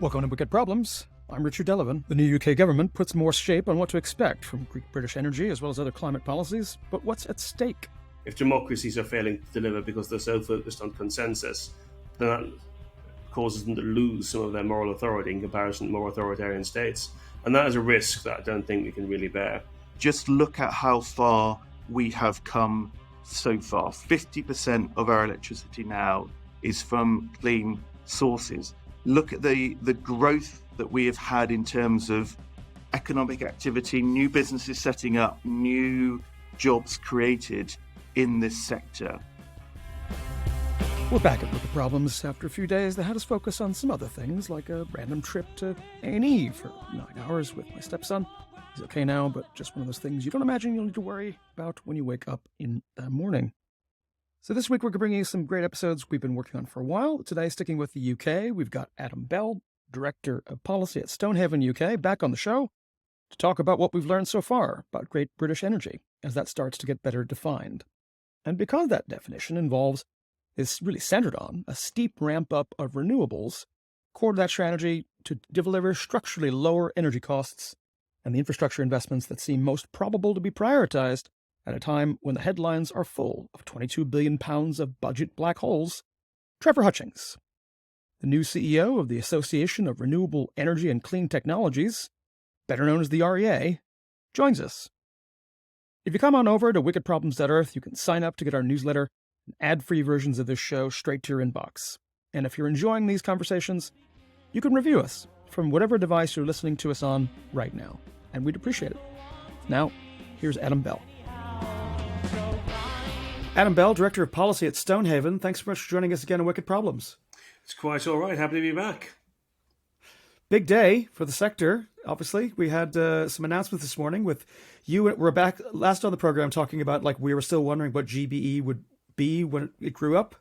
Welcome to Wicked Problems. I'm Richard Delavan. The new UK government puts more shape on what to expect from British energy as well as other climate policies, but what's at stake? If democracies are failing to deliver because they're so focused on consensus, then that causes them to lose some of their moral authority in comparison to more authoritarian states. And that is a risk that I don't think we can really bear. Just look at how far we have come so far. 50% of our electricity now is from clean sources. Look at the growth that we have had in terms of economic activity, new businesses setting up, new jobs created in this sector. We're back at Wicked Problems after a few days that had us focus on some other things, like a random trip to A&E for 9 hours with my stepson. He's okay now, but just one of those things you don't imagine you'll need to worry about when you wake up in the morning. So this week we're bringing you some great episodes we've been working on for a while. Today, sticking with the UK, we've got Adam Bell, Director of Policy at Stonehaven UK, back on the show to talk about what we've learned so far about Great British Energy as that starts to get better defined. And because that definition is really centered on a steep ramp-up of renewables, core to that strategy to deliver structurally lower energy costs and the infrastructure investments that seem most probable to be prioritized at a time when the headlines are full of £22 billion of budget black holes, Trevor Hutchings, the new CEO of the Association of Renewable Energy and Clean Technologies, better known as the REA, joins us. If you come on over to wickedproblems.earth, you can sign up to get our newsletter and ad-free versions of this show straight to your inbox. And if you're enjoying these conversations, you can review us from whatever device you're listening to us on right now, and we'd appreciate it. Now, here's Adam Bell. Adam Bell, Director of Policy at Stonehaven, thanks so much for joining us again on Wicked Problems. It's quite all right. Happy to be back. Big day for the sector, obviously. We had some announcements this morning with you. We're back last on the program talking about, like, we were still wondering what GBE would be when it grew up.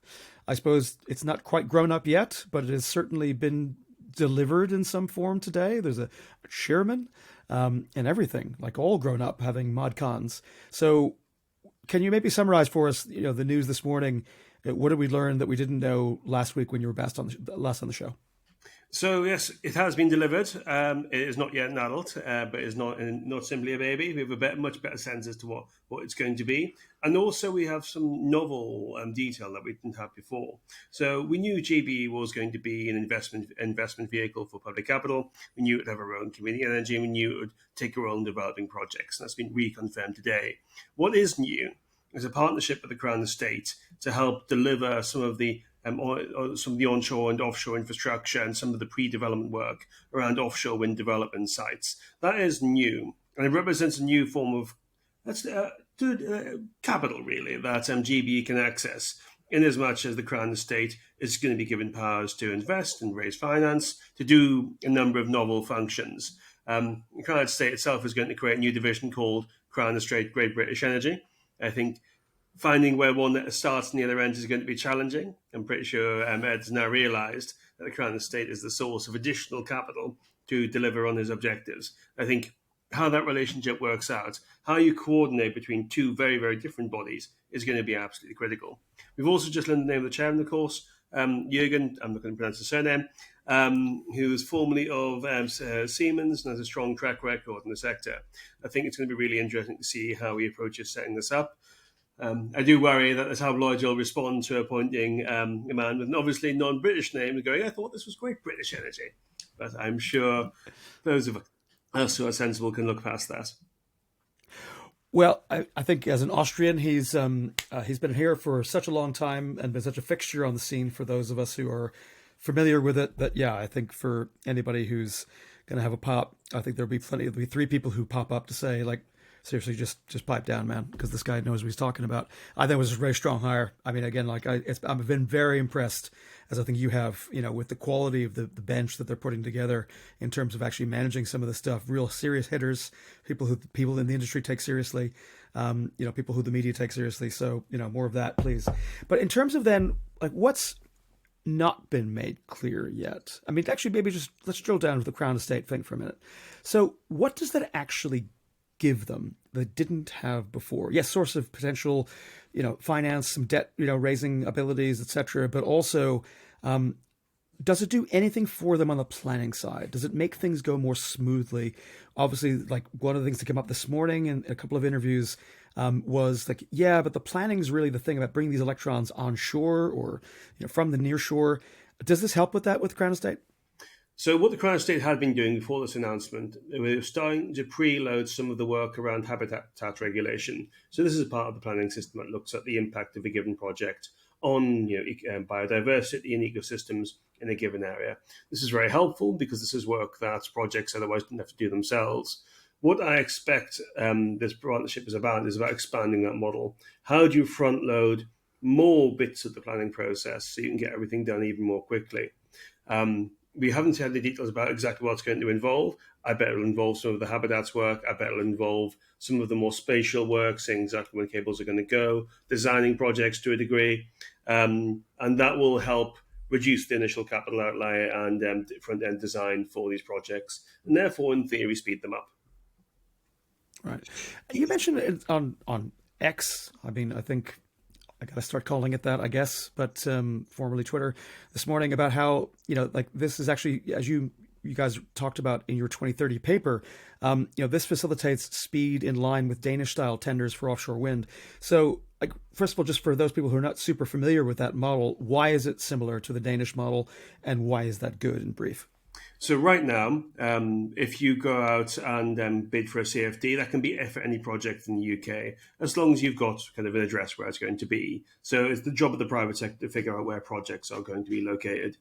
I suppose it's not quite grown up yet, but it has certainly been delivered in some form today. There's a chairman and everything, like all grown up, having mod cons. So can you maybe summarize for us, the news this morning? What did we learn that we didn't know last week when you were last on the show? So yes, it has been delivered. It is not yet an adult, but it's not simply a baby. We have a much better sense as to what it's going to be. And also we have some novel detail that we didn't have before. So we knew GBE was going to be an investment vehicle for public capital. We knew it would have a role in community energy. We knew it would take a role in developing projects. And that's been reconfirmed today. What is new is a partnership with the Crown Estate to help deliver some of the onshore and offshore infrastructure and some of the pre-development work around offshore wind development sites. That is new, and it represents a new form of capital, really, that GBE can access, in as much as the Crown Estate is going to be given powers to invest and raise finance, to do a number of novel functions. The Crown Estate itself is going to create a new division called Crown Estate Great British Energy. I think finding where one starts and the other end is going to be challenging. I'm pretty sure Ed's now realised that the Crown Estate is the source of additional capital to deliver on his objectives. I think how that relationship works out, how you coordinate between two very, very different bodies is going to be absolutely critical. We've also just learned the name of the chairman, of course, Jürgen, I'm not going to pronounce his surname, who is formerly of Siemens and has a strong track record in the sector. I think it's going to be really interesting to see how he approaches setting this up. I do worry that that's how Lloyd will respond to appointing a man with an obviously non-British name and going, I thought this was Great British Energy. But I'm sure those of us who are sensible can look past that. Well, I think as an Austrian, he's been here for such a long time and been such a fixture on the scene for those of us who are familiar with it. That, yeah, I think for anybody who's going to have a pop, I think there'll be 3 people who pop up to say, like, seriously, just pipe down, man, because this guy knows what he's talking about. I think it was a very strong hire. I mean, again, like I've been very impressed, as I think you have, with the quality of the bench that they're putting together in terms of actually managing some of the stuff. Real serious hitters, people in the industry take seriously, people who the media take seriously. So, more of that, please. But in terms of then, like, what's not been made clear yet? I mean, actually, maybe just let's drill down to the Crown Estate thing for a minute. So, what does that actually give them that didn't have before? Yes, source of potential, finance, some debt, raising abilities, etc. But also, Does it do anything for them on the planning side? Does it make things go more smoothly? Obviously, like one of the things that came up this morning in a couple of interviews was like, yeah, but the planning is really the thing about bringing these electrons onshore or from the near shore. Does this help with that with Crown Estate? So what the Crown Estate had been doing before this announcement, they were starting to preload some of the work around habitat regulation. So this is a part of the planning system that looks at the impact of a given project on biodiversity and ecosystems in a given area. This is very helpful because this is work that projects otherwise don't have to do themselves. What I expect this partnership is about expanding that model. How do you front load more bits of the planning process so you can get everything done even more quickly? We haven't had the details about exactly what it's going to involve. I bet it'll involve some of the habitats work. I bet it'll involve some of the more spatial work, saying exactly when cables are going to go, designing projects to a degree. And that will help reduce the initial capital outlay and front-end design for these projects, and therefore, in theory, speed them up. Right. You mentioned it on X. I mean, I think I got to start calling it that, I guess, but formerly Twitter, this morning about how, like this is actually, as you guys talked about in your 2030 paper, this facilitates speed in line with Danish-style tenders for offshore wind. So, like, first of all, just for those people who are not super familiar with that model, why is it similar to the Danish model, and why is that good in brief? So right now, if you go out and bid for a CFD, that can be for any project in the UK, as long as you've got kind of an address where it's going to be. So it's the job of the private sector to figure out where projects are going to be located.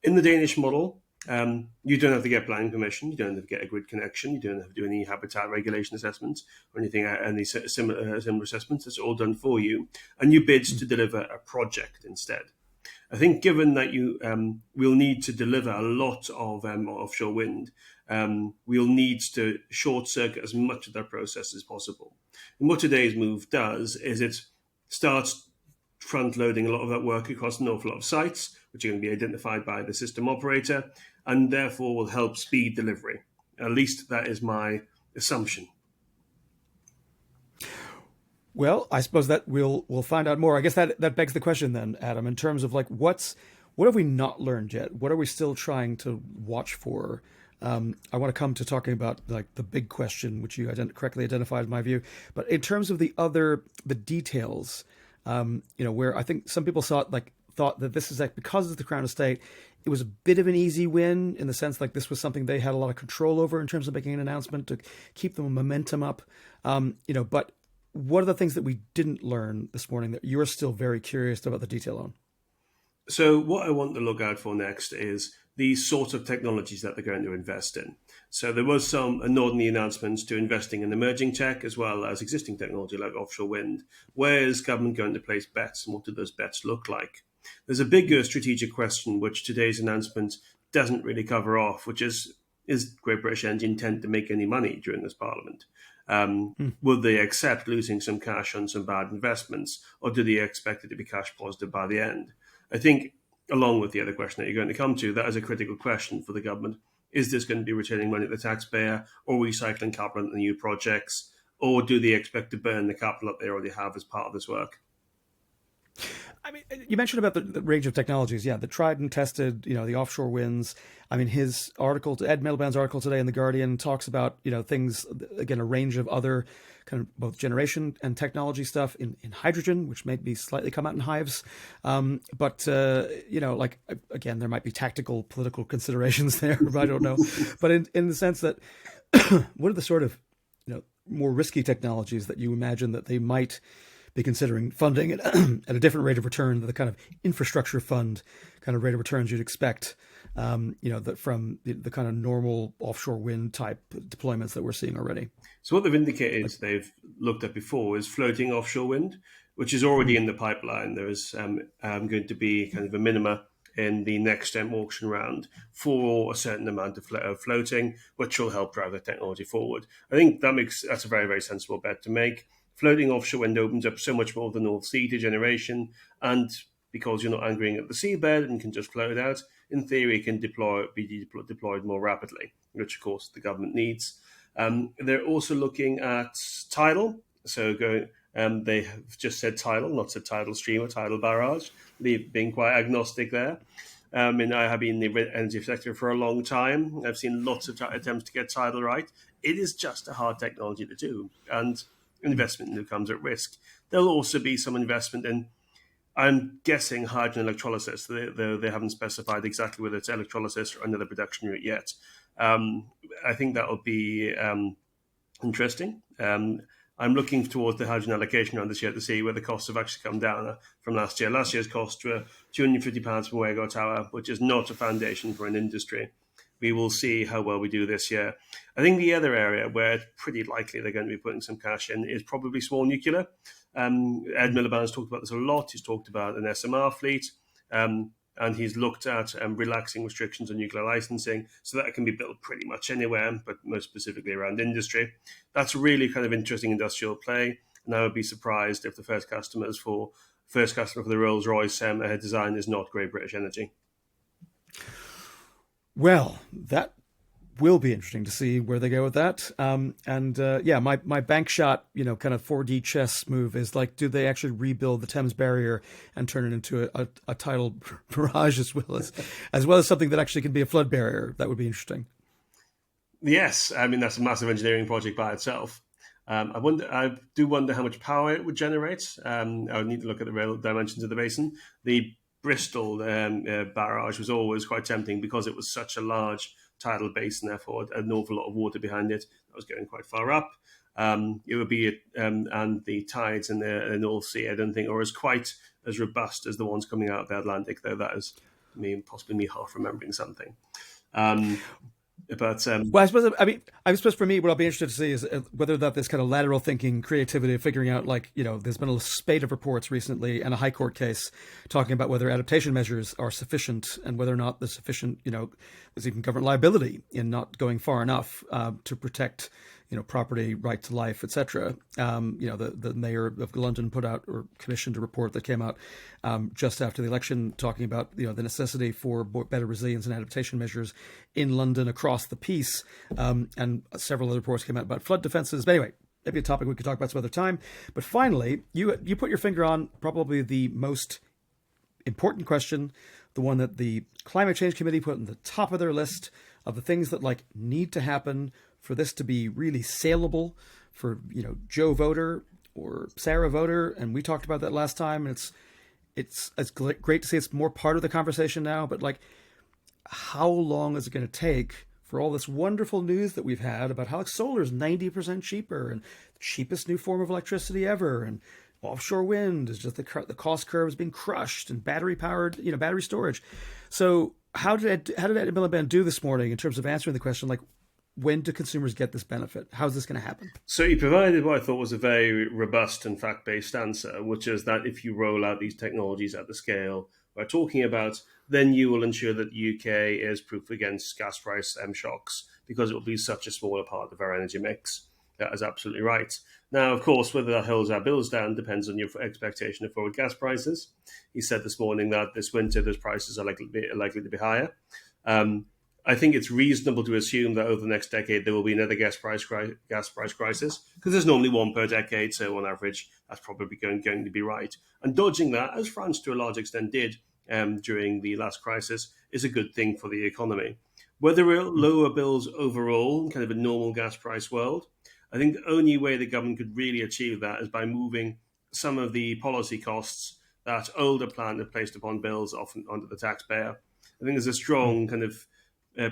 In the Danish model, you don't have to get planning permission, you don't have to get a grid connection, you don't have to do any habitat regulation assessments or any similar assessments. It's all done for you. And you bid to deliver a project instead. I think given that you will need to deliver a lot of offshore wind, we'll need to short circuit as much of that process as possible. And what today's move does is it starts front loading a lot of that work across an awful lot of sites, which are going to be identified by the system operator, and therefore will help speed delivery. At least that is my assumption. Well, I suppose that we'll find out more. I guess that begs the question then, Adam, in terms of like what have we not learned yet? What are we still trying to watch for? I want to come to talking about like the big question, which you correctly identified in my view. But in terms of the details, where I think some people thought that this is like because of the Crown Estate, it was a bit of an easy win in the sense like this was something they had a lot of control over in terms of making an announcement to keep the momentum up. But what are the things that we didn't learn this morning that you're still very curious about the detail on? So what I want to look out for next is these sort of technologies that they're going to invest in. So there was some nod in the announcements to investing in emerging tech as well as existing technology like offshore wind. Where is government going to place bets and what do those bets look like? There's a bigger strategic question which today's announcement doesn't really cover off, which is Great British Energy intend to make any money during this parliament? Will they accept losing some cash on some bad investments, or do they expect it to be cash positive by the end? I think, along with the other question that you're going to come to, that is a critical question for the government. Is this going to be returning money to the taxpayer, or recycling capital into new projects, or do they expect to burn the capital that they already have as part of this work? I mean, you mentioned about the range of technologies. Yeah, the tried and tested, the offshore winds. I mean, his article, Ed Miliband's article today in The Guardian talks about, things, again, a range of other kind of both generation and technology stuff in hydrogen, which may be slightly come out in hives. Again, there might be tactical political considerations there. I don't know. But in the sense that what are the sort of, more risky technologies that you imagine that they might be considering funding at a different rate of return than the kind of infrastructure fund kind of rate of returns you'd expect, that from the kind of normal offshore wind type deployments that we're seeing already. So what they've indicated they've looked at before is floating offshore wind, which is already in the pipeline. There is going to be kind of a minima in the next auction round for a certain amount of floating, which will help drive the technology forward. I think that's a very, very sensible bet to make. Floating offshore wind opens up so much more of the North Sea to generation, and because you're not anchoring at the seabed and can just float out, in theory, it can be deployed more rapidly, which of course the government needs. They're also looking at tidal, so they have just said tidal, not said tidal stream or tidal barrage, being quite agnostic there. And I have been in the energy sector for a long time. I've seen lots of attempts to get tidal right. It is just a hard technology to do, and investment in it comes at risk. There'll also be some investment in, I'm guessing, hydrogen electrolysis. They haven't specified exactly whether it's electrolysis or another production route yet. I think that will be interesting. I'm looking towards the hydrogen allocation round this year to see where the costs have actually come down from last year. Last year's costs were £250 per megawatt hour, which is not a foundation for an industry. We will see how well we do this year. I think the other area where it's pretty likely they're going to be putting some cash in is probably small nuclear. Ed Miliband's talked about this a lot. He's talked about an SMR fleet, and he's looked at relaxing restrictions on nuclear licensing so that it can be built pretty much anywhere, but most specifically around industry. That's really kind of interesting industrial play, and I would be surprised if the first customer for the Rolls-Royce design is not Great British Energy. Well, that will be interesting to see where they go with that. My bank shot, kind of 4D chess move is like, do they actually rebuild the Thames Barrier and turn it into a tidal barrage as well as something that actually can be a flood barrier? That would be interesting. Yes, I mean, that's a massive engineering project by itself. I do wonder how much power it would generate. I would need to look at the real dimensions of the basin. The Bristol barrage was always quite tempting because it was such a large tidal basin, therefore an awful lot of water behind it. That was going quite far up. It would be, and the tides in the North Sea, I don't think are quite as robust as the ones coming out of the Atlantic, though that is possibly me half remembering something. Well, I suppose for me, what I'll be interested to see is whether that this kind of lateral thinking, creativity of figuring out, there's been a spate of reports recently and a high court case talking about whether adaptation measures are sufficient and whether or not there's sufficient, there's even government liability in not going far enough to protect, property, right to life, etc. The mayor of London put out or commissioned a report that came out just after the election talking about, the necessity for better resilience and adaptation measures in London across the piece. And several other reports came out about flood defenses. But anyway, maybe a topic we could talk about some other time. But finally, you put your finger on probably the most important question, the one that the Climate Change Committee put on the top of their list of the things that need to happen for this to be really saleable for, Joe voter or Sarah voter. And we talked about that last time. And it's great to see it's more part of the conversation now, but how long is it going to take for all this wonderful news that we've had about how solar is 90% cheaper and the cheapest new form of electricity ever, and offshore wind is just the cost curve is being crushed, and battery powered, battery storage. So how did Ed Miliband do this morning in terms of answering the question, when do consumers get this benefit? How's this going to happen? So he provided what I thought was a very robust and fact-based answer, which is that if you roll out these technologies at the scale we're talking about, then you will ensure that the UK is proof against gas price shocks, because it will be such a smaller part of our energy mix. That is absolutely right. Now, of course, whether that holds our bills down depends on your expectation of forward gas prices. He said this morning that this winter those prices are likely to be higher. I think it's reasonable to assume that over the next decade there will be another gas price crisis, because there's normally one per decade, so on average that's probably going to be right. And dodging that, as France to a large extent did during the last crisis, is a good thing for the economy. Whether we'll lower bills overall in kind of a normal gas price world, I think the only way the government could really achieve that is by moving some of the policy costs that older plan have placed upon bills often onto the taxpayer. I think there's a strong kind of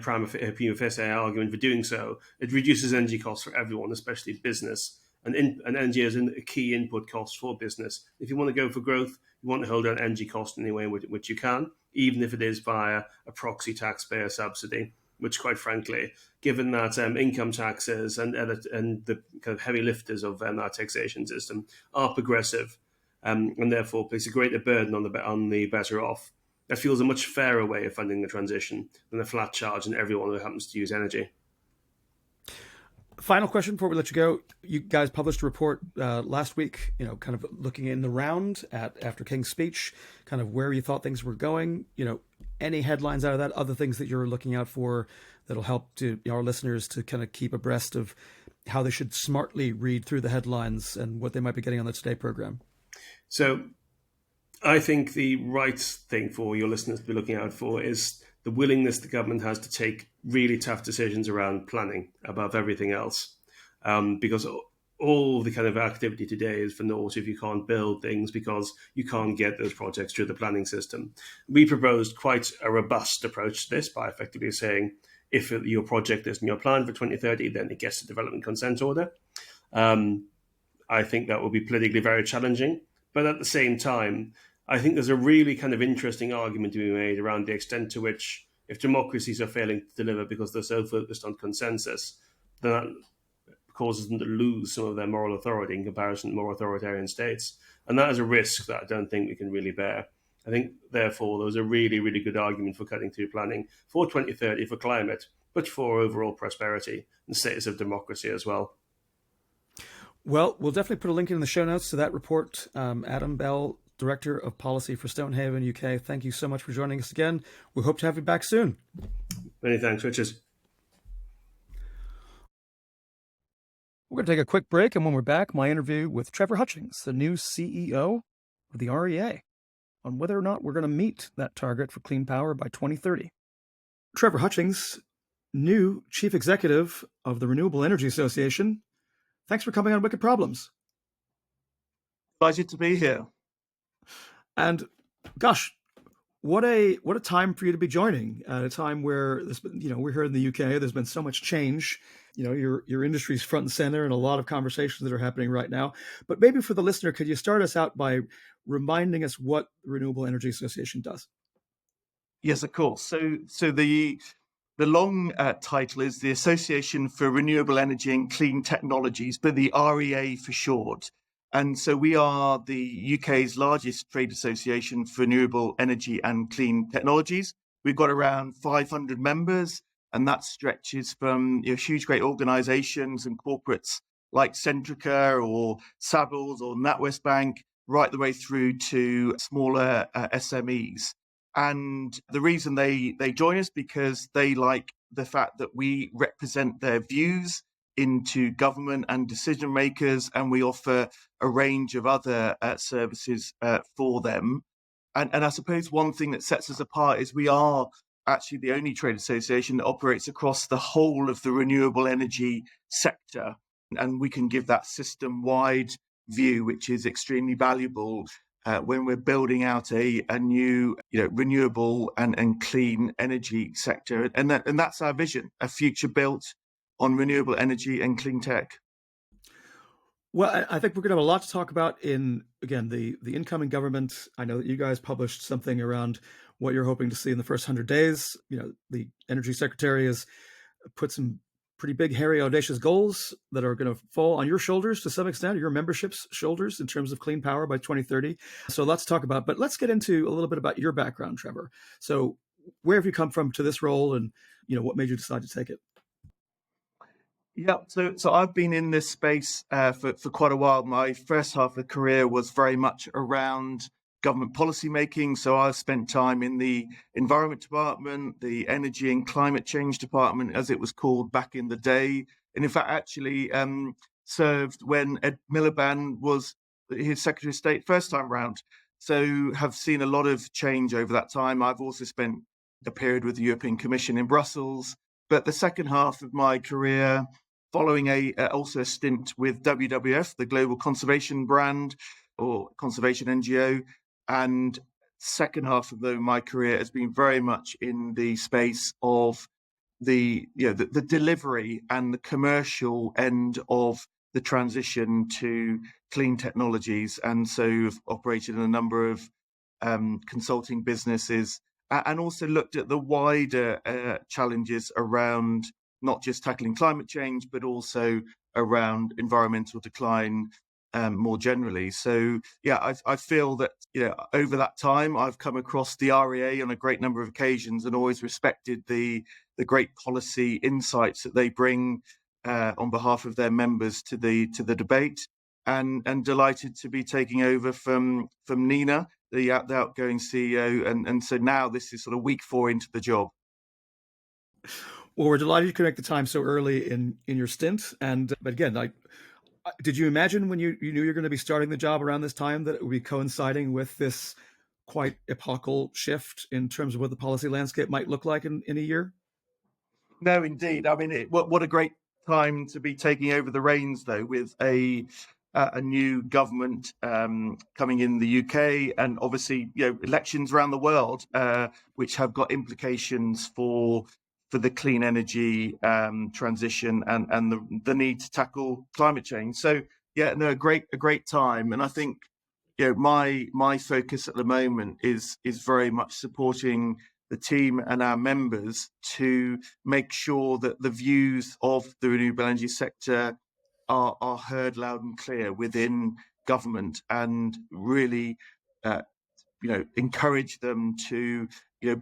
prima facie argument for doing so. It reduces energy costs for everyone, especially business. And energy is a key input cost for business. If you want to go for growth, you want to hold down energy costs in any way in which you can, even if it is via a proxy taxpayer subsidy, which, quite frankly, given that income taxes and the kind of heavy lifters of our taxation system are progressive, and therefore place a greater burden on the better off, that feels a much fairer way of funding the transition than a flat charge on everyone who happens to use energy. Final question before we let you go. You guys published a report last week, kind of looking in the round after King's speech, kind of where you thought things were going. Any headlines out of that, other things that you're looking out for that'll help to our listeners to kind of keep abreast of how they should smartly read through the headlines and what they might be getting on the Today program? So I think the right thing for your listeners to be looking out for is the willingness the government has to take really tough decisions around planning above everything else. Because all the kind of activity today is for naught if you can't build things because you can't get those projects through the planning system. We proposed quite a robust approach to this by effectively saying if your project is in your plan for 2030, then it gets a development consent order. I think that will be politically very challenging. But at the same time, I think there's a really kind of interesting argument to be made around the extent to which, if democracies are failing to deliver because they're so focused on consensus, then that causes them to lose some of their moral authority in comparison to more authoritarian states. And that is a risk that I don't think we can really bear. I think, therefore, there's a really, really good argument for cutting through planning for 2030 for climate, but for overall prosperity and status of democracy as well. Well, we'll definitely put a link in the show notes to that report. Adam Bell, Director of Policy for Stonehaven UK, thank you so much for joining us again. We hope to have you back soon. Many thanks, Richard. We're going to take a quick break, and when we're back, my interview with Trevor Hutchings, the new CEO of the REA, on whether or not we're going to meet that target for clean power by 2030. Trevor Hutchings, new Chief Executive of the Renewable Energy Association. Thanks for coming on Wicked Problems. Pleasure to be here. And gosh, what a time for you to be joining at a time where we're here in the UK. There's been so much change. Your industry's front and center, and a lot of conversations that are happening right now. But maybe for the listener, could you start us out by reminding us what the Renewable Energy Association does? Yes, of course. So the long title is the Association for Renewable Energy and Clean Technologies, but the REA for short. And so we are the UK's largest trade association for renewable energy and clean technologies. We've got around 500 members, and that stretches from huge, great organisations and corporates like Centrica or Savills or NatWest Bank, right the way through to smaller SMEs. And the reason they join us because they like the fact that we represent their views into government and decision makers, and we offer a range of other services for them. And I suppose one thing that sets us apart is we are actually the only trade association that operates across the whole of the renewable energy sector. And we can give that system-wide view, which is extremely valuable when we're building out a new renewable and clean energy sector. And that's our vision, a future built on renewable energy and clean tech. Well, I think we're going to have a lot to talk about in, again, the incoming government. I know that you guys published something around what you're hoping to see in the first 100 days. The Energy Secretary has put some pretty big, hairy, audacious goals that are going to fall on your shoulders to some extent, or your membership's shoulders in terms of clean power by 2030. So lots to talk about. But let's get into a little bit about your background, Trevor. So where have you come from to this role, and what made you decide to take it? Yeah, so I've been in this space for quite a while. My first half of the career was very much around government policy making. So I've spent time in the Environment Department, the Energy and Climate Change Department, as it was called back in the day. And in fact, actually served when Ed Miliband was his Secretary of State first time round. So have seen a lot of change over that time. I've also spent a period with the European Commission in Brussels. But the second half of my career, following also a stint with WWF, the Global Conservation Brand or Conservation NGO, and second half of my career has been very much in the space of the delivery and the commercial end of the transition to clean technologies, and so I've operated in a number of consulting businesses, and also looked at the wider challenges around not just tackling climate change, but also around environmental decline more generally. So, yeah, I feel that over that time, I've come across the REA on a great number of occasions and always respected the great policy insights that they bring on behalf of their members to the debate. And delighted to be taking over from Nina, the outgoing CEO, and so now this is sort of week 4 into the job. Well, we're delighted you could make the time so early in your stint. But again, did you imagine when you knew you're going to be starting the job around this time that it would be coinciding with this quite epochal shift in terms of what the policy landscape might look like in a year? No, indeed. I mean, what a great time to be taking over the reins, though, with a new government coming in the UK, and obviously, elections around the world, which have got implications for the clean energy transition and the need to tackle climate change. So, yeah, no, a great time, and I think my focus at the moment is very much supporting the team and our members to make sure that the views of the renewable energy sector are heard loud and clear within government, and really encourage them to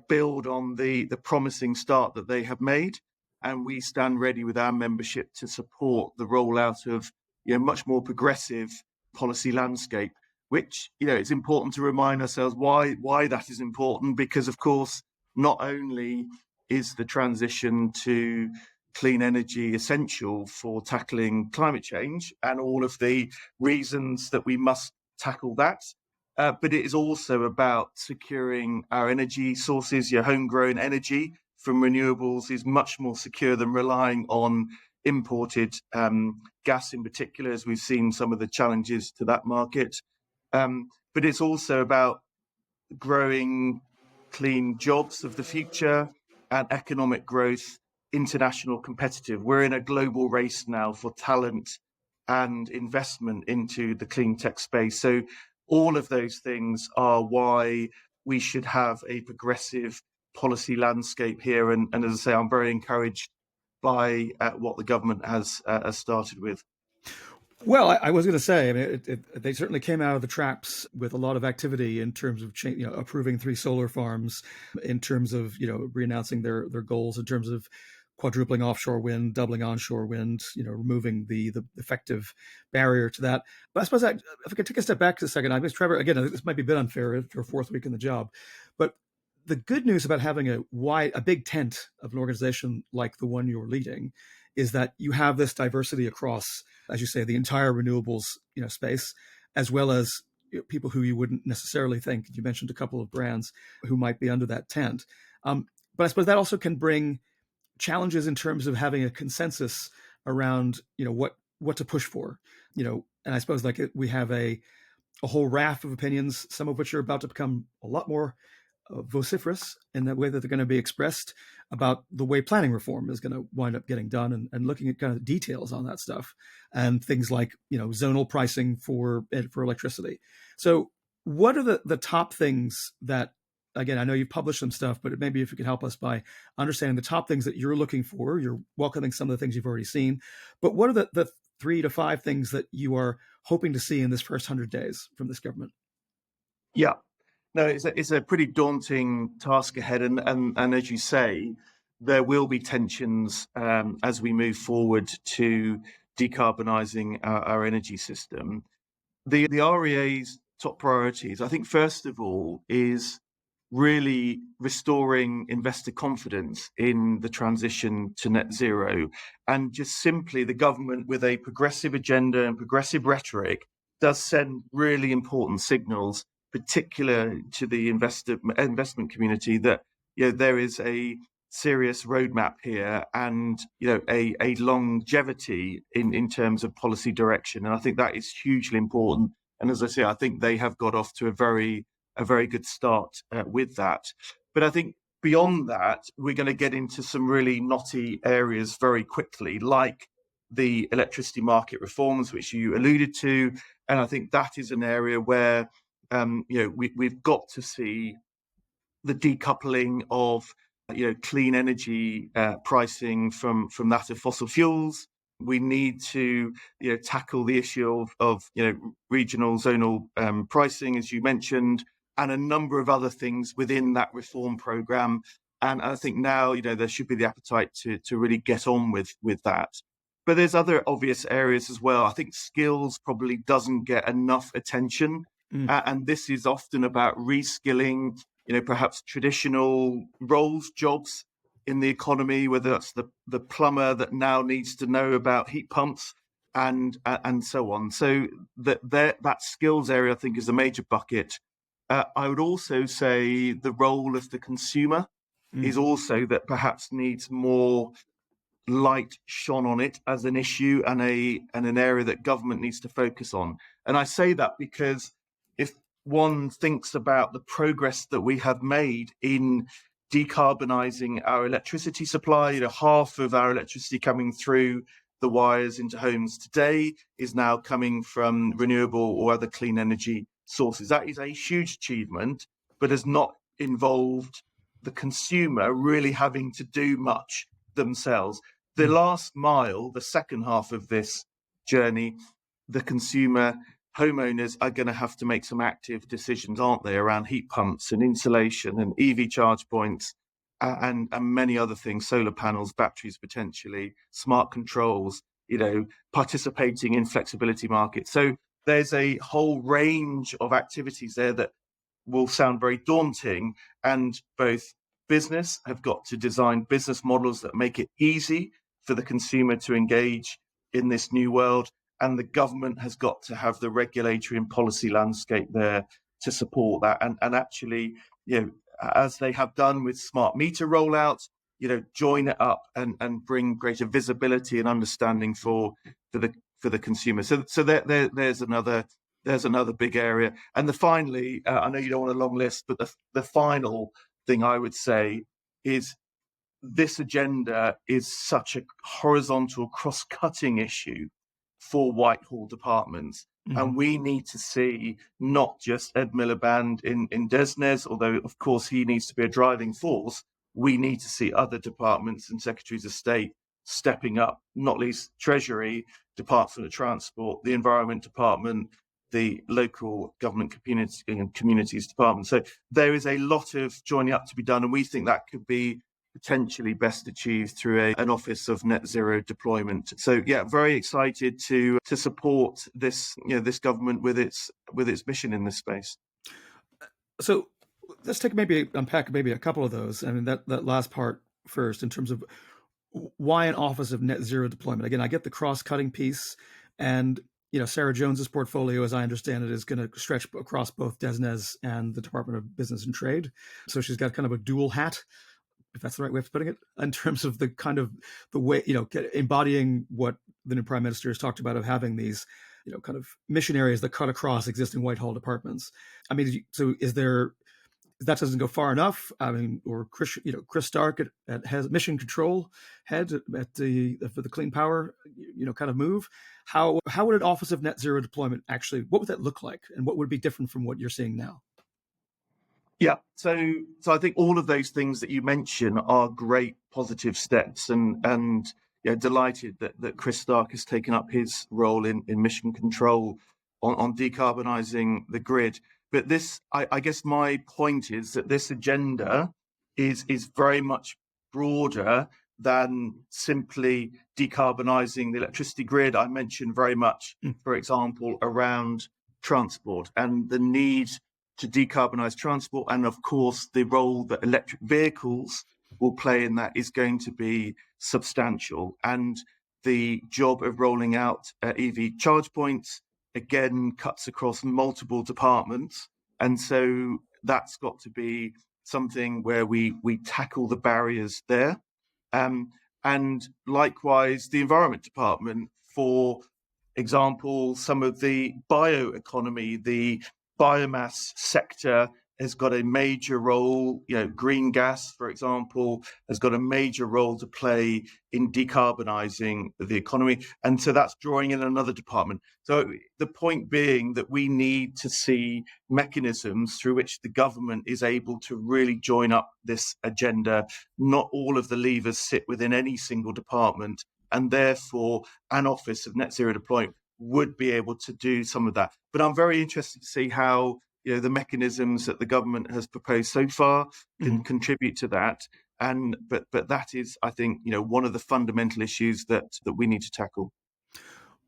build on the promising start that they have made. And we stand ready with our membership to support the rollout of much more progressive policy landscape, which it's important to remind ourselves why that is important, because of course not only is the transition to clean energy essential for tackling climate change and all of the reasons that we must tackle that, but it is also about securing our energy sources. Your homegrown energy from renewables is much more secure than relying on imported gas in particular, as we've seen some of the challenges to that market. But it's also about growing clean jobs of the future and economic growth, international competitive. We're in a global race now for talent and investment into the clean tech space. So all of those things are why we should have a progressive policy landscape here. And as I say, I'm very encouraged by what the government has started with. Well, I was going to say, I mean, they certainly came out of the traps with a lot of activity in terms of approving 3 solar farms, in terms of reannouncing their goals, in terms of quadrupling offshore wind, doubling onshore wind, removing the effective barrier to that. But I suppose if I could take a step back for a second, I guess, Trevor, again, this might be a bit unfair after your 4th week in the job, but the good news about having a big tent of an organization like the one you're leading is that you have this diversity across, as you say, the entire renewables space, as well as people who you wouldn't necessarily think. You mentioned a couple of brands who might be under that tent. But I suppose that also can bring challenges in terms of having a consensus around what to push for. And I suppose we have a whole raft of opinions, some of which are about to become a lot more vociferous in the way that they're going to be expressed about the way planning reform is going to wind up getting done, and looking at kind of details on that stuff, and things like zonal pricing for electricity. So what are the top things that, again, I know you've published some stuff, but maybe if you could help us by understanding the top things that you're looking for. You're welcoming some of the things you've already seen, but what are the 3 to 5 things that you are hoping to see in this first 100 days from this government? Yeah. No, it's a pretty daunting task ahead, and as you say, there will be tensions as we move forward to decarbonising our energy system. The REA's top priorities, I think, first of all, is really restoring investor confidence in the transition to net zero, and just simply the government with a progressive agenda and progressive rhetoric does send really important signals, particular to the investment community, that there is a serious roadmap here, and a longevity in terms of policy direction. And I think that is hugely important. And as I say, I think they have got off to a very good start with that. But I think beyond that, we're going to get into some really knotty areas very quickly, like the electricity market reforms, which you alluded to. And I think that is an area where we've got to see the decoupling of clean energy pricing from that of fossil fuels. We need to tackle the issue of regional zonal pricing, as you mentioned, and a number of other things within that reform programme. And I think now there should be the appetite to really get on with that. But there's other obvious areas as well. I think skills probably doesn't get enough attention. And this is often about reskilling, perhaps traditional roles, jobs in the economy, whether that's the plumber that now needs to know about heat pumps and so on. So that skills area, I think, is a major bucket. I would also say the role of the consumer is also that perhaps needs more light shone on it as an issue and an area that government needs to focus on. And I say that because if one thinks about the progress that we have made in decarbonising our electricity supply, half of our electricity coming through the wires into homes today is now coming from renewable or other clean energy sources. That is a huge achievement, but has not involved the consumer really having to do much themselves. The last mile, the second half of this journey, the consumer homeowners are going to have to make some active decisions, aren't they, around heat pumps and insulation and EV charge points and many other things, solar panels, batteries potentially, smart controls, participating in flexibility markets. So there's a whole range of activities there that will sound very daunting, and both business have got to design business models that make it easy for the consumer to engage in this new world, and the government has got to have the regulatory and policy landscape there to support that. And actually, as they have done with smart meter rollouts, join it up and bring greater visibility and understanding for the consumer. So there's another big area. And finally, I know you don't want a long list, but the final thing I would say is this agenda is such a horizontal, cross-cutting issue for Whitehall departments. And we need to see not just Ed Miliband in Desnes, although, of course, he needs to be a driving force. We need to see other departments and secretaries of state stepping up, not least Treasury, Department of Transport, the Environment Department, the local government communities department. So there is a lot of joining up to be done, and we think that could be potentially best achieved through an office of net zero deployment. So very excited to support this this government with its mission in this space. So let's unpack a couple of those. I mean, that last part first, in terms of why an office of net zero deployment. Again, I get the cross-cutting piece, and Sarah Jones's portfolio, as I understand it, is going to stretch across both Desnes and the Department of Business and Trade. So she's got kind of a dual hat, if that's the right way of putting it, in terms of the way, embodying what the new Prime Minister has talked about, of having these, kind of mission areas that cut across existing Whitehall departments. I mean, so that doesn't go far enough? I mean, or Chris Stark has mission control head for the clean power, kind of move. How would an office of net zero deployment actually, what would that look like, and what would be different from what you're seeing now? Yeah, so I think all of those things that you mention are great positive steps, and delighted that Chris Stark has taken up his role in mission control on decarbonising the grid. But this, I guess my point is that this agenda is very much broader than simply decarbonising the electricity grid. I mentioned very much, for example, around transport and the need to decarbonise transport, and of course the role that electric vehicles will play in that is going to be substantial. And the job of rolling out EV charge points, again, cuts across multiple departments. And so that's got to be something where we tackle the barriers there. And likewise, the Environment Department, for example, some of the bioeconomy, the biomass sector has got a major role. Green gas, for example, has got a major role to play in decarbonising the economy. And so that's drawing in another department. So the point being that we need to see mechanisms through which the government is able to really join up this agenda. Not all of the levers sit within any single department, and therefore an office of net zero deployment would be able to do some of that. But I'm very interested to see how the mechanisms that the government has proposed so far can contribute to that. But that is, I think, one of the fundamental issues that we need to tackle.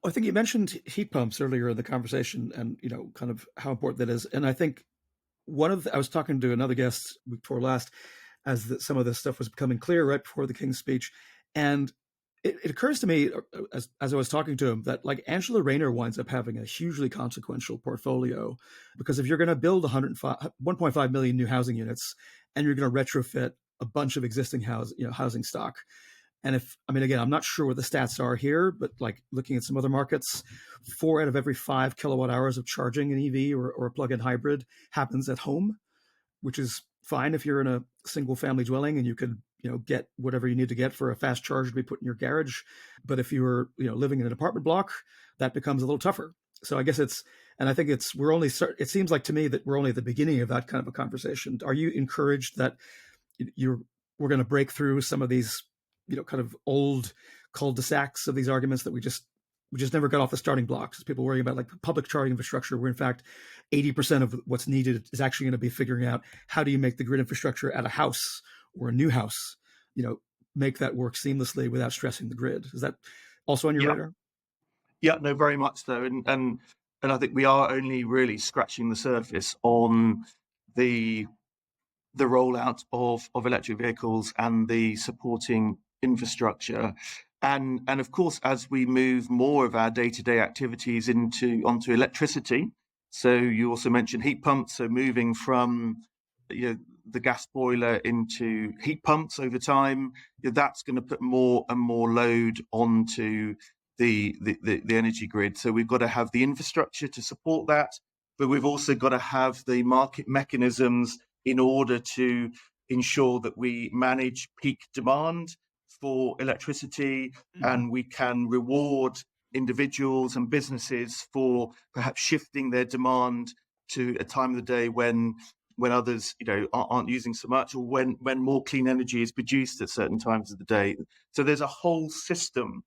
I think you mentioned heat pumps earlier in the conversation, and kind of how important that is. And I think I was talking to another guest before last, as some of this stuff was becoming clear right before the King's speech, and it occurs to me as I was talking to him that like Angela Rayner winds up having a hugely consequential portfolio because if you're going to build 1.5 million new housing units and you're going to retrofit a bunch of existing housing stock, and if I mean again I'm not sure what the stats are here, but like looking at some other markets, 4 out of every 5 kilowatt hours of charging an EV or a plug-in hybrid happens at home, which is fine if you're in a single family dwelling and you could get whatever you need to get for a fast charger to be put in your garage. But if you were living in an apartment block, that becomes a little tougher. So I guess it seems like to me that we're only at the beginning of that kind of a conversation. Are you encouraged that we're going to break through some of these kind of old cul-de-sacs of these arguments that we just never got off the starting blocks? People worrying about like public charging infrastructure, where in fact 80% of what's needed is actually going to be figuring out how do you make the grid infrastructure at a house or a new house, make that work seamlessly without stressing the grid. Is that also on your radar? Yeah, no, very much so. And I think we are only really scratching the surface on the rollout of electric vehicles and the supporting infrastructure. And of course, as we move more of our day-to-day activities onto electricity, so you also mentioned heat pumps, so moving from the gas boiler into heat pumps over time, that's going to put more and more load onto the energy grid. So we've got to have the infrastructure to support that, but we've also got to have the market mechanisms in order to ensure that we manage peak demand for electricity, and we can reward individuals and businesses for perhaps shifting their demand to a time of the day when others aren't using so much, or when more clean energy is produced at certain times of the day. So there's a whole system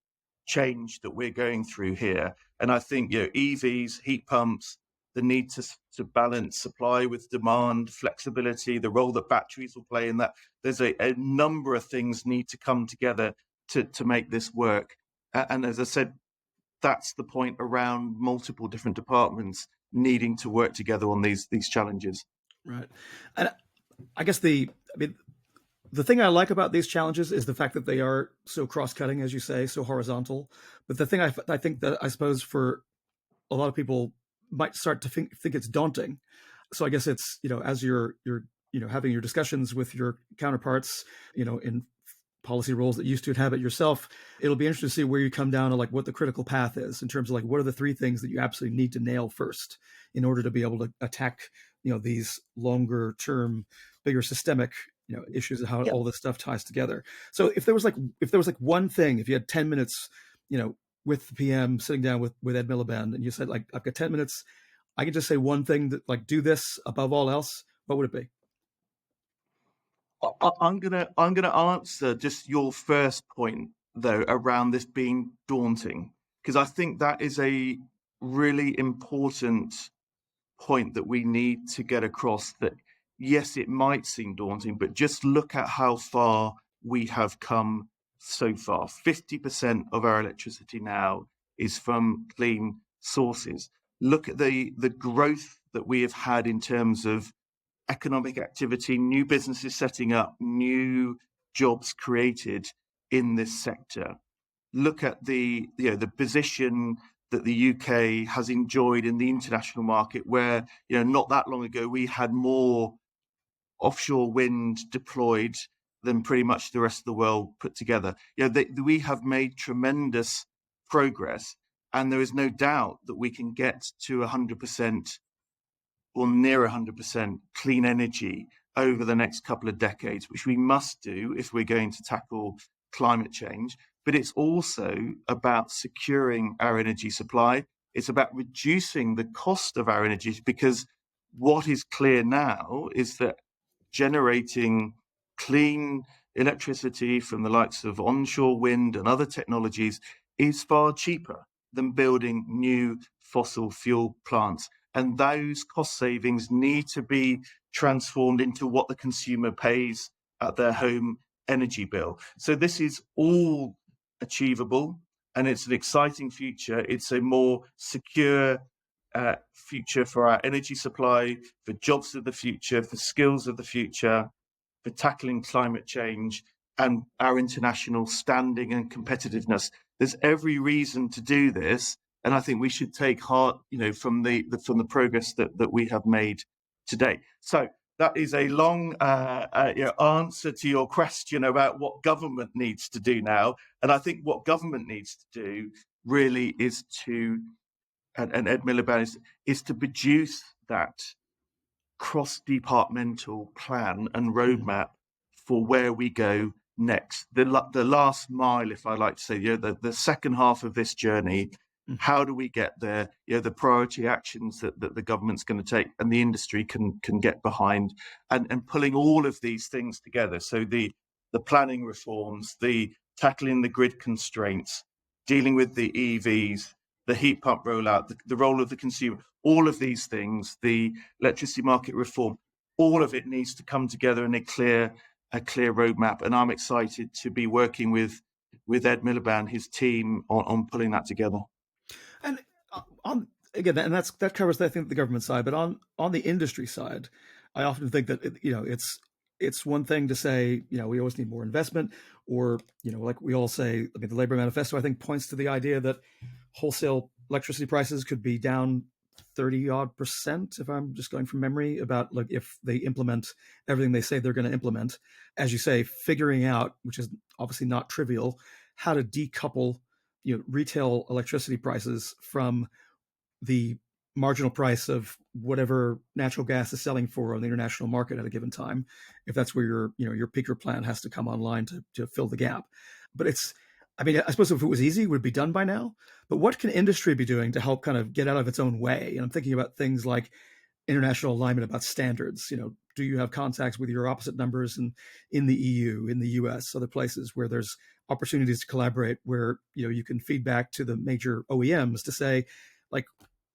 change that we're going through here, and I think EVs, heat pumps, the need to balance supply with demand, flexibility, the role that batteries will play in that. There's a number of things need to come together to make this work. And as I said, that's the point around multiple different departments needing to work together on these challenges. Right. And I guess the thing I like about these challenges is the fact that they are so cross-cutting, as you say, so horizontal. But the thing I think that I suppose for a lot of people might start to think it's daunting. So I guess it's, as you're having your discussions with your counterparts, in policy roles that you used to inhabit yourself, it'll be interesting to see where you come down to like what the critical path is in terms of like what are the 3 things that you absolutely need to nail first in order to be able to attack these longer term, bigger systemic issues of how all this stuff ties together. So if there was like one thing, if you had 10 minutes, with the PM sitting down with Ed Miliband, and you said like I've got 10 minutes, I can just say one thing that like do this above all else, what would it be? I'm gonna answer just your first point though around this being daunting, because I think that is a really important point that we need to get across, that yes, it might seem daunting, but just look at how far we have come so far. 50% of our electricity now is from clean sources. Look at the growth that we have had in terms of economic activity, new businesses setting up, new jobs created in this sector. Look at the position that the UK has enjoyed in the international market, where not that long ago we had more offshore wind deployed than pretty much the rest of the world put together. We have made tremendous progress, and there is no doubt that we can get to 100% or near 100% clean energy over the next couple of decades, which we must do if we're going to tackle climate change. But it's also about securing our energy supply. It's about reducing the cost of our energy, because what is clear now is that generating clean electricity from the likes of onshore wind and other technologies is far cheaper than building new fossil fuel plants. And those cost savings need to be transformed into what the consumer pays at their home energy bill. So this is all achievable, and it's an exciting future. It's a more secure future for our energy supply, for jobs of the future, for skills of the future, for tackling climate change. and our international standing and competitiveness. There's every reason to do this, and I think we should take heart, from the progress that we have made today. So that is a long answer to your question about what government needs to do now. And I think what government needs to do really is and Ed Miliband is to produce that cross-departmental plan and roadmap for where we go next. The last mile, if I like to say, the second half of this journey. How do we get there? The priority actions that the government's going to take and the industry can get behind, and pulling all of these things together. So the planning reforms, the tackling the grid constraints, dealing with the EVs, the heat pump rollout, the role of the consumer, all of these things, the electricity market reform, all of it needs to come together in a clear roadmap. And I'm excited to be working with Ed Miliband, his team, on pulling that together. And again, and that covers, I think, the government side, but on the industry side, I often think that it's one thing to say, we always need more investment, or like we all say. I mean, the Labor Manifesto, I think, points to the idea that wholesale electricity prices could be down 30-odd%, if I'm just going from memory, about like if they implement everything they say they're going to implement. As you say, figuring out, which is obviously not trivial, how to decouple retail electricity prices from the marginal price of whatever natural gas is selling for on the international market at a given time, if that's where your peaker plant has to come online to fill the gap. But I suppose if it was easy, it would be done by now. But what can industry be doing to help kind of get out of its own way? And I'm thinking about things like international alignment about standards. Do you have contacts with your opposite numbers in the EU, in the US, other places where there's opportunities to collaborate, where you can feed back to the major OEMs to say, like,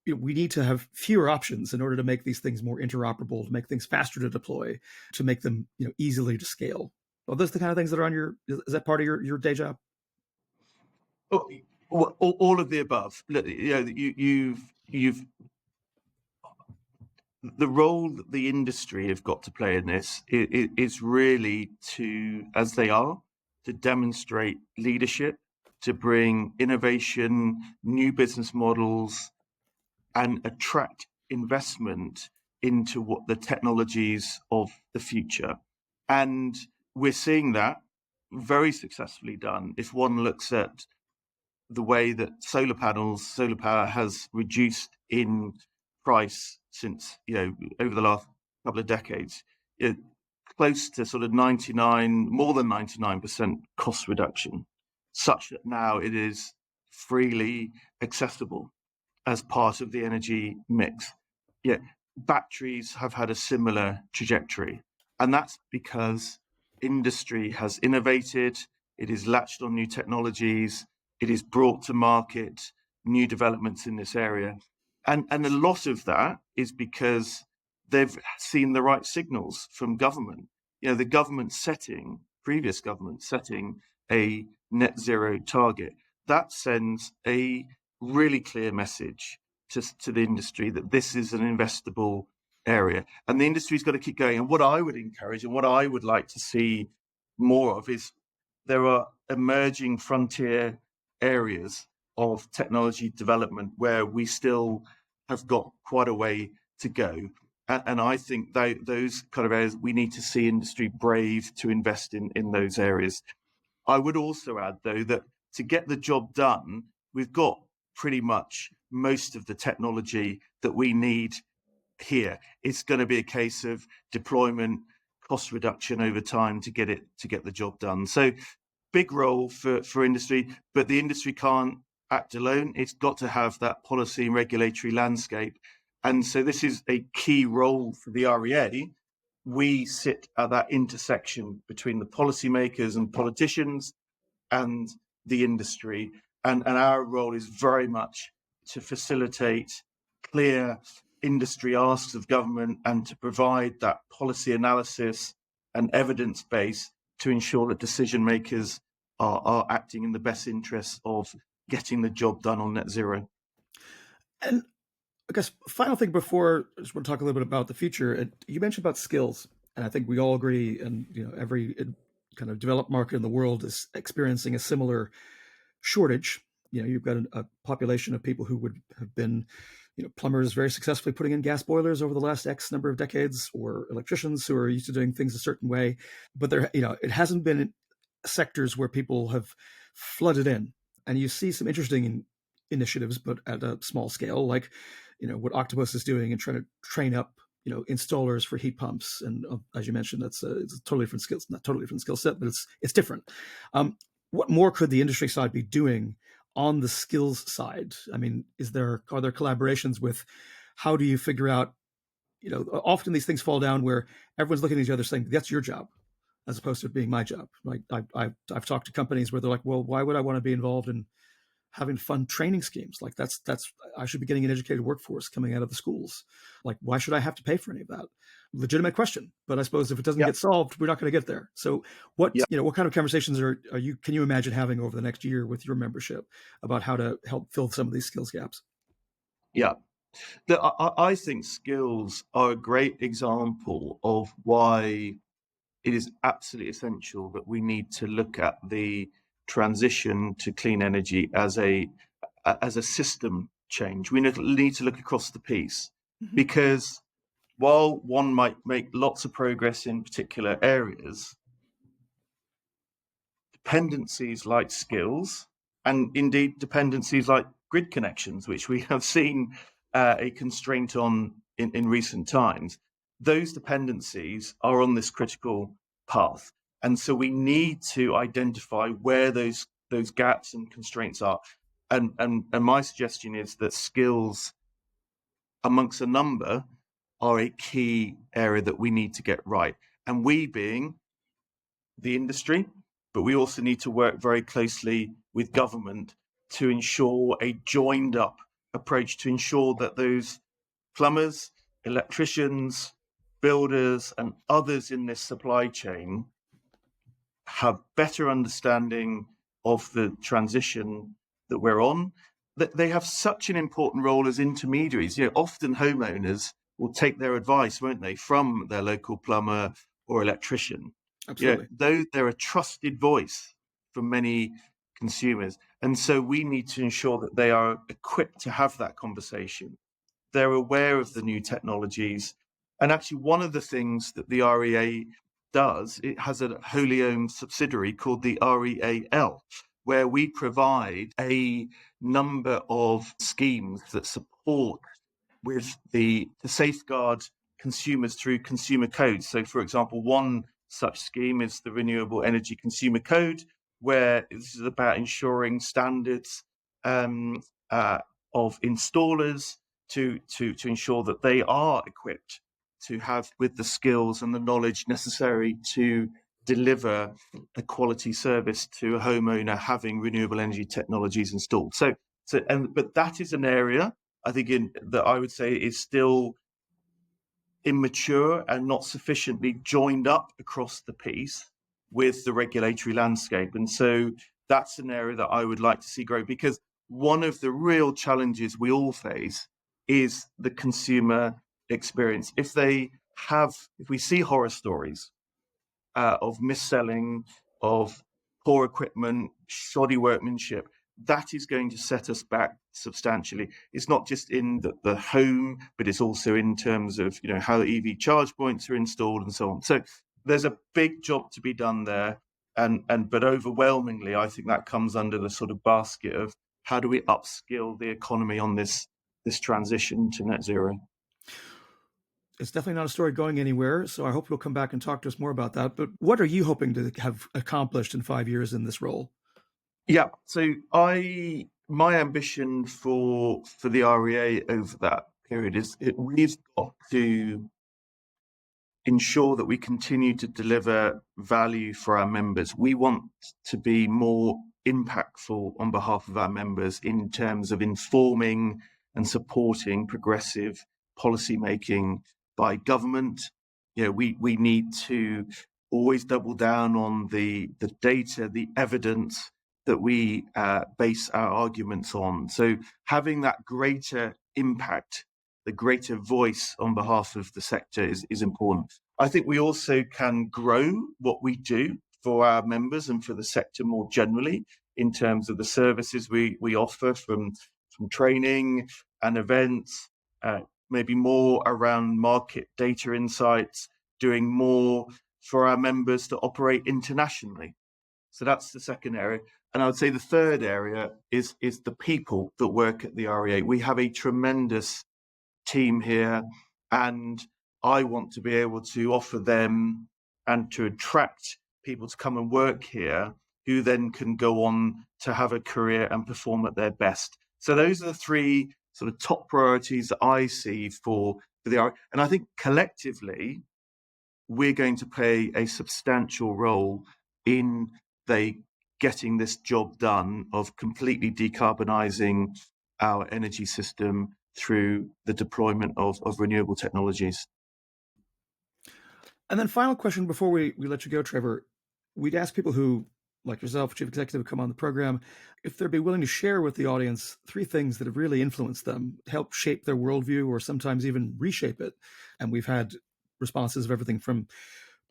we need to have fewer options in order to make these things more interoperable, to make things faster to deploy, to make them easily to scale. Are those the kind of things that are is that part of your day job? Oh, all of the above. Look, you've the role that the industry have got to play in this is really as they are, to demonstrate leadership, to bring innovation, new business models, and attract investment into what the technologies of the future. And we're seeing that very successfully done. If one looks at the way that solar power has reduced in price since, over the last couple of decades, close to sort of more than 99% cost reduction, such that now it is freely accessible as part of the energy mix. Batteries have had a similar trajectory, and that's because industry has innovated, it is latched on new technologies, it is brought to market new developments in this area. And a lot of that is because they've seen the right signals from government. The previous government setting a net zero target, that sends a really clear message to the industry that this is an investable area. And the industry's got to keep going. And what I would encourage and what I would like to see more of is there are emerging frontier areas of technology development where we still have got quite a way to go. And I think those kind of areas, we need to see industry brave to invest in those areas. I would also add, though, that to get the job done, we've got pretty much most of the technology that we need here. It's going to be a case of deployment, cost reduction over time to get the job done. So big role for industry, but the industry can't act alone. It's got to have that policy and regulatory landscape. And so this is a key role for the REA. We sit at that intersection between the policymakers and politicians and the industry. And our role is very much to facilitate clear industry asks of government and to provide that policy analysis and evidence base to ensure that decision makers are acting in the best interests of getting the job done on net zero. And I guess final thing before I just want to talk a little bit about the future. You mentioned about skills, and I think we all agree, and every kind of developed market in the world is experiencing a similar shortage. You've got a population of people who would have been, plumbers very successfully putting in gas boilers over the last X number of decades, or electricians who are used to doing things a certain way. But it hasn't been sectors where people have flooded in. And you see some interesting initiatives, but at a small scale, like, what Octopus is doing and trying to train up, installers for heat pumps. And as you mentioned, it's a totally different skill, not totally different skill set, but it's different. What more could the industry side be doing on the skills side? I mean, are there collaborations with, how do you figure out, often these things fall down where everyone's looking at each other saying, that's your job, as opposed to it being my job. Like I've talked to companies where they're like, well, why would I want to be involved in having fun training schemes? Like that's I should be getting an educated workforce coming out of the schools. Like, why should I have to pay for any of that? Legitimate question, but I suppose if it doesn't get solved, we're not going to get there. So what kind of conversations can you imagine having over the next year with your membership about how to help fill some of these skills gaps? Yeah. I think skills are a great example of why it is absolutely essential that we need to look at the transition to clean energy as a system change. We need to look across the piece, because while one might make lots of progress in particular areas, dependencies like skills, and indeed dependencies like grid connections, which we have seen a constraint on in recent times, those dependencies are on this critical path. And so we need to identify where those gaps and constraints are. And my suggestion is that skills, amongst a number, are a key area that we need to get right. And we being the industry, but we also need to work very closely with government to ensure a joined up approach, to ensure that those plumbers, electricians, builders, and others in this supply chain have better understanding of the transition that we're on. That they have such an important role as intermediaries. Often homeowners will take their advice, won't they, from their local plumber or electrician. Absolutely. Though they're a trusted voice for many consumers. And so we need to ensure that they are equipped to have that conversation. They're aware of the new technologies. And actually, one of the things that the REA does, it has a wholly owned subsidiary called the REAL, where we provide a number of schemes that support to safeguard consumers through consumer codes. So, for example, one such scheme is the Renewable Energy Consumer Code, where this is about ensuring standards of installers to ensure that they are equipped to have with the skills and the knowledge necessary to deliver a quality service to a homeowner having renewable energy technologies installed. But that is an area I think that I would say is still immature and not sufficiently joined up across the piece with the regulatory landscape. And so that's an area that I would like to see grow, because one of the real challenges we all face is the consumer experience. If we see horror stories of mis-selling, of poor equipment, shoddy workmanship, that is going to set us back substantially. It's not just in the home, but it's also in terms of how EV charge points are installed and so on. So there's a big job to be done there, but overwhelmingly, I think that comes under the sort of basket of how do we upskill the economy on this transition to net zero. It's definitely not a story going anywhere, so I hope you'll come back and talk to us more about that. But what are you hoping to have accomplished in 5 years in this role? Yeah, so my ambition for the REA over that period is we've got to ensure that we continue to deliver value for our members. We want to be more impactful on behalf of our members in terms of informing and supporting progressive policy making by government. We need to always double down on the data, the evidence that we base our arguments on. So having that greater impact, the greater voice on behalf of the sector is important. I think we also can grow what we do for our members and for the sector more generally in terms of the services we offer from training and events, maybe more around market data insights, doing more for our members to operate internationally. So that's the second area. And I would say the third area is the people that work at the REA. We have a tremendous team here, and I want to be able to offer them and to attract people to come and work here who then can go on to have a career and perform at their best. So those are the three sort of top priorities that I see for the REA. And I think collectively, we're going to play a substantial role in getting this job done of completely decarbonising our energy system through the deployment of renewable technologies. And then final question before we let you go, Trevor. We'd ask people who, like yourself, Chief Executive, come on the program, if they'd be willing to share with the audience 3 things that have really influenced them, help shape their worldview, or sometimes even reshape it. And we've had responses of everything from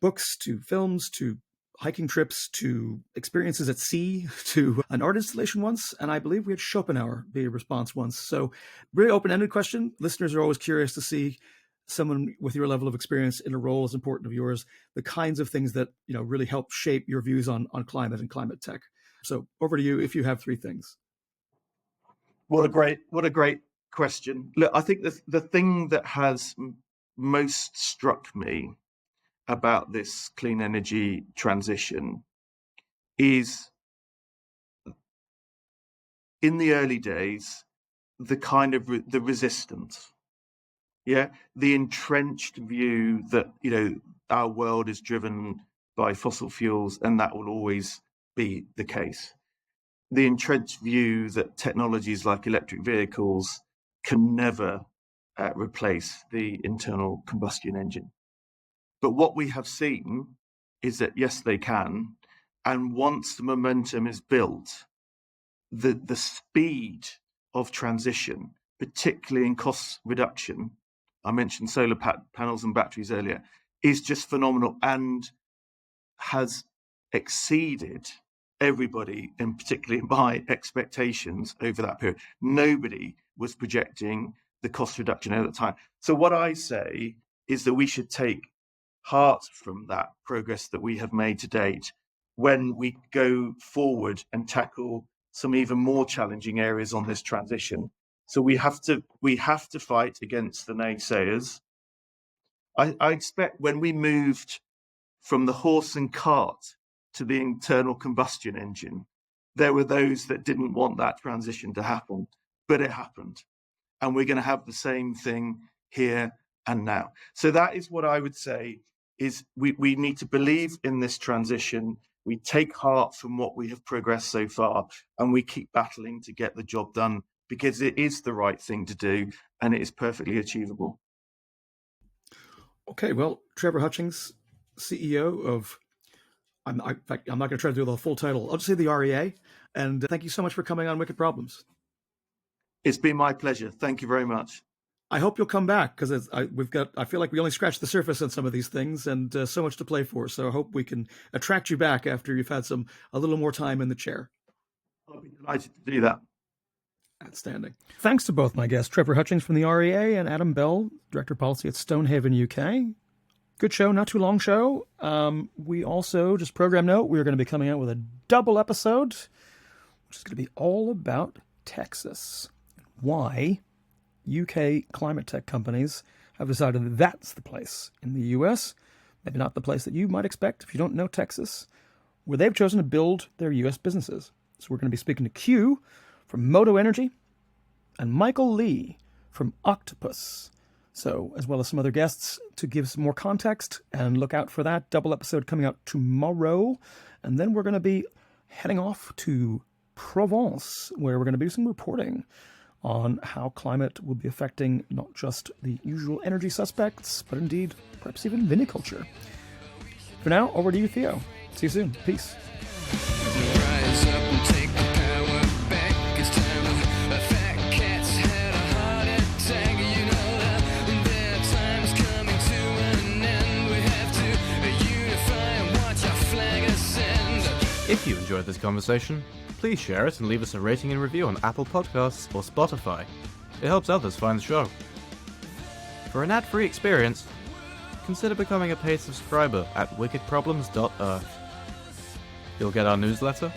books to films to hiking trips to experiences at sea to an art installation once. And I believe we had Schopenhauer be a response once. So really open-ended question. Listeners are always curious to see someone with your level of experience in a role as important of yours, the kinds of things that, really help shape your views on climate and climate tech. So over to you if you have 3 things. What a great question. Look, I think the thing that has most struck me about this clean energy transition is, in the early days, the kind of the resistance, the entrenched view that our world is driven by fossil fuels and that will always be the case. The entrenched view that technologies like electric vehicles can never replace the internal combustion engine. But what we have seen is that, yes, they can. And once the momentum is built, the speed of transition, particularly in cost reduction, I mentioned solar panels and batteries earlier, is just phenomenal and has exceeded everybody, and particularly my expectations over that period. Nobody was projecting the cost reduction at the time. So what I say is that we should take heart from that progress that we have made to date when we go forward and tackle some even more challenging areas on this transition. So we have to fight against the naysayers. I expect when we moved from the horse and cart to the internal combustion engine, there were those that didn't want that transition to happen, but it happened. And we're going to have the same thing here and now. So that is what I would say is we need to believe in this transition. We take heart from what we have progressed so far, and we keep battling to get the job done because it is the right thing to do and it is perfectly achievable. Okay, well, Trevor Hutchings, CEO of, I'm not going to try to do the full title. I'll just say the REA. And thank you so much for coming on Wicked Problems. It's been my pleasure. Thank you very much. I hope you'll come back because I feel like we only scratched the surface on some of these things and so much to play for. So I hope we can attract you back after you've had a little more time in the chair. I'll be delighted to do that. Outstanding. Thanks to both my guests, Trevor Hutchings from the REA and Adam Bell, Director of Policy at Stonehaven UK. Good show, not too long show. We also, just program note, we are going to be coming out with a double episode, which is going to be all about Texas. Why UK climate tech companies have decided that that's the place in the US, maybe not the place that you might expect if you don't know Texas, where they've chosen to build their US businesses. So we're going to be speaking to Q from Moto Energy and Michael Lee from Octopus. So, as well as some other guests to give some more context, and look out for that double episode coming out tomorrow. And then we're going to be heading off to Provence, where we're going to do some reporting on how climate will be affecting not just the usual energy suspects, but indeed perhaps even viniculture. For now, over to you, Theo. See you soon. Peace. Flag a If you enjoyed this conversation, please share it and leave us a rating and review on Apple Podcasts or Spotify. It helps others find the show. For an ad-free experience, consider becoming a paid subscriber at wickedproblems.earth. You'll get our newsletter,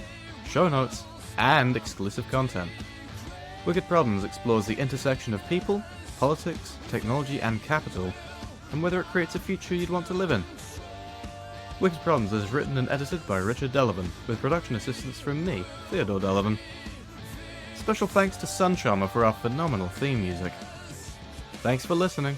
show notes, and exclusive content. Wicked Problems explores the intersection of people, politics, technology, and capital, and whether it creates a future you'd want to live in. Wicked Problems is written and edited by Richard Delavan, with production assistance from me, Theodore Delavan. Special thanks to Sun Charmer for our phenomenal theme music. Thanks for listening.